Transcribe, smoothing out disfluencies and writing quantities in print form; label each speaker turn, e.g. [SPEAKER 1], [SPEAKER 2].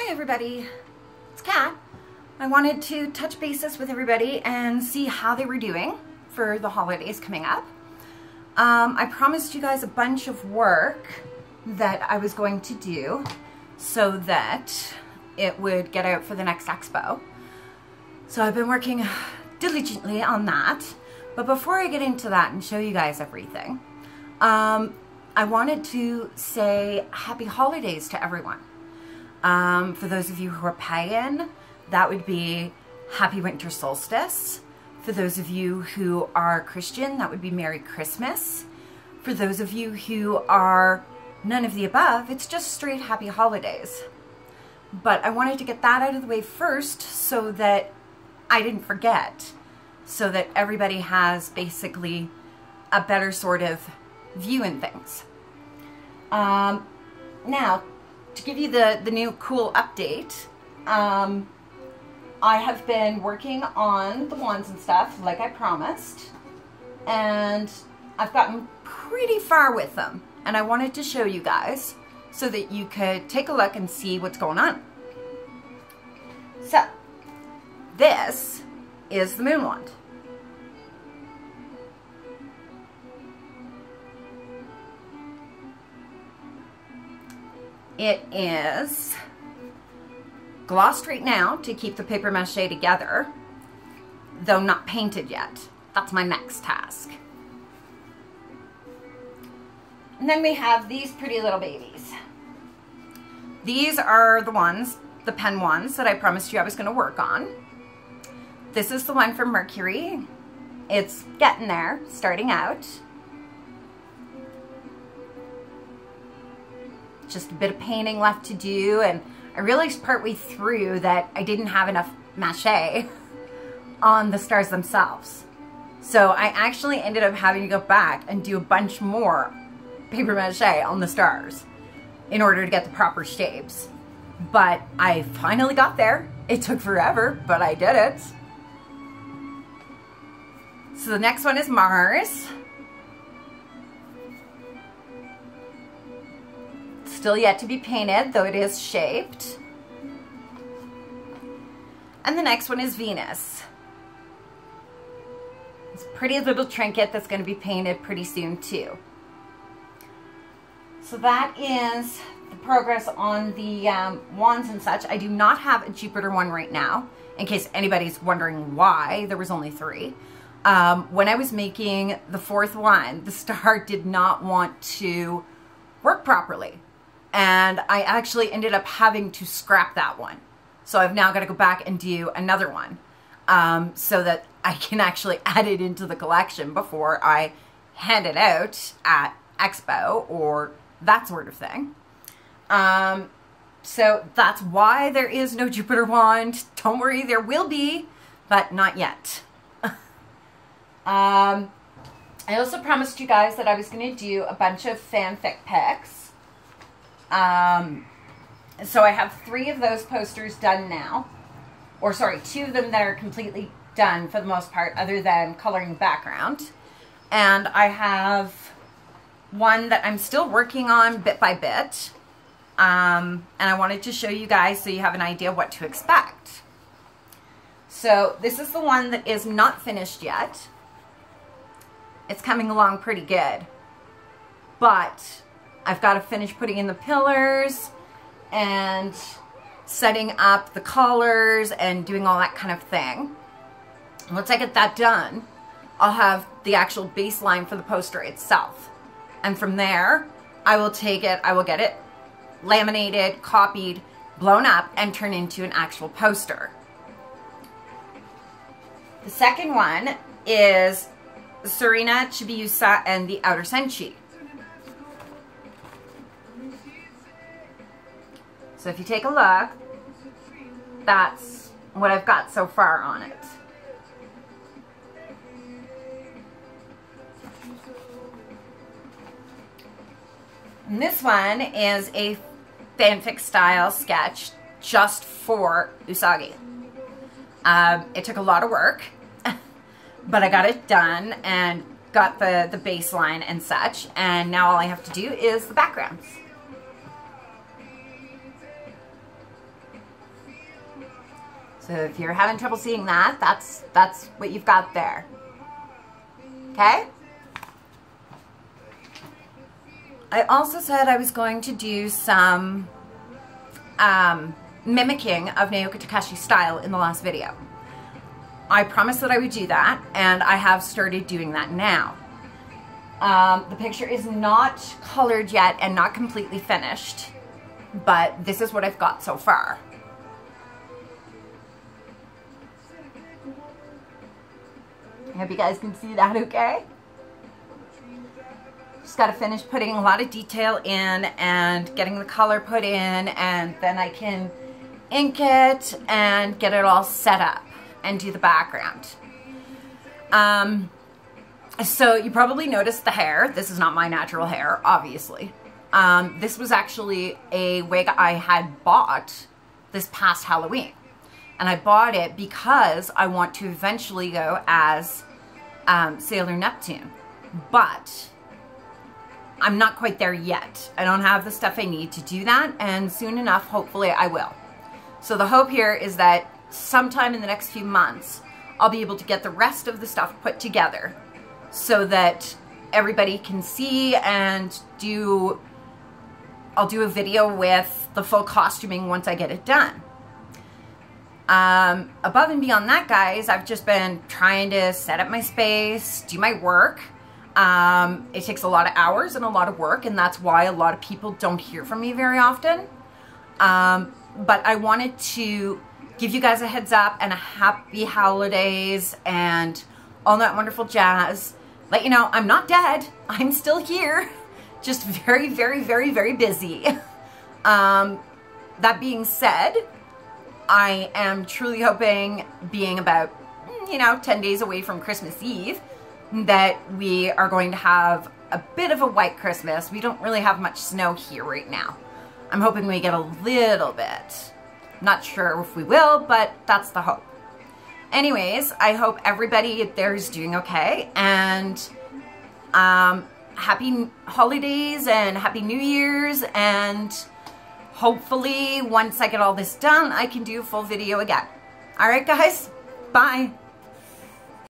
[SPEAKER 1] Hi everybody, it's Kat. I wanted to touch bases with everybody and see how they were doing for the holidays coming up. I promised you guys a bunch of work that I was going to do so that it would get out for the next expo. So I've been working diligently on that. But before I get into that and show you guys everything, I wanted to say happy holidays to everyone. For those of you who are pagan, that would be happy winter solstice. For those of you who are Christian, that would be Merry Christmas. For those of you who are none of the above, it's just straight happy holidays. But I wanted to get that out of the way first so that I didn't forget, so that everybody has basically a better sort of view in things. Now, to give you the new cool update, I have been working on the wands and stuff like I promised, and I've gotten pretty far with them, and I wanted to show you guys so that you could take a look and see what's going on. So, this is the moon wand. It is glossed right now to keep the paper mache together, though not painted yet. That's my next task. And then we have these pretty little babies. These are the ones, the pen ones, that I promised you I was going to work on. This is the one from Mercury. It's getting there, starting out. Just a bit of painting left to do, and I realized partway through that I didn't have enough mache on the stars themselves. So I actually ended up having to go back and do a bunch more paper mache on the stars in order to get the proper shapes. But I finally got there. It took forever, but I did it. So the next one is Mars. Still yet to be painted, though it is shaped. And the next one is Venus. It's a pretty little trinket that's going to be painted pretty soon too. So that is the progress on the wands and such. I do not have a Jupiter one right now, in case anybody's wondering why there was only 3. When I was making the 4th one, the star did not want to work properly. And I actually ended up having to scrap that one. So I've now got to go back and do another one so that I can actually add it into the collection before I hand it out at Expo or that sort of thing. So that's why there is no Jupiter wand. Don't worry, there will be, but not yet. I also promised you guys that I was going to do a bunch of fanfic pics. So I have 3 of those posters done now, or sorry, 2 of them that are completely done for the most part, other than coloring the background. And I have one that I'm still working on bit by bit. And I wanted to show you guys so you have an idea what to expect. So this is the one that is not finished yet. It's coming along pretty good, but I've got to finish putting in the pillars and setting up the collars and doing all that kind of thing. Once I get that done, I'll have the actual baseline for the poster itself. And from there, I will take it, I will get it laminated, copied, blown up, and turn into an actual poster. The second one is Serena, Chibiusa, and the Outer Senshi. So if you take a look, that's what I've got so far on it. And this one is a fanfic style sketch just for Usagi. It took a lot of work, but I got it done and got the baseline and such, and now all I have to do is the backgrounds. So if you're having trouble seeing that, that's what you've got there. Okay? I also said I was going to do some mimicking of Naoki Takeshi's style in the last video. I promised that I would do that, and I have started doing that now. The picture is not colored yet and not completely finished, but this is what I've got so far. I hope you guys can see that okay. Just got to finish putting a lot of detail in and getting the color put in, and then I can ink it and get it all set up and do the background. So you probably noticed the hair. This is not my natural hair, obviously. This was actually a wig I had bought this past Halloween. And I bought it because I want to eventually go as Sailor Neptune. But I'm not quite there yet. I don't have the stuff I need to do that, and soon enough, hopefully, I will. So the hope here is that sometime in the next few months, I'll be able to get the rest of the stuff put together so that everybody can see, and I'll do a video with the full costuming once I get it done. Above and beyond that, guys, I've just been trying to set up my space, do my work. It takes a lot of hours and a lot of work, and that's why a lot of people don't hear from me very often. But I wanted to give you guys a heads up and a happy holidays and all that wonderful jazz. Let you know I'm not dead. I'm still here. Just very, very, very, very busy. That being said, I am truly hoping, being about, 10 days away from Christmas Eve, that we are going to have a bit of a white Christmas. We don't really have much snow here right now. I'm hoping we get a little bit. Not sure if we will, but that's the hope. Anyways, I hope everybody there is doing okay, and happy holidays and happy New Year's, and hopefully once I get all this done, I can do a full video again. All right, guys, bye.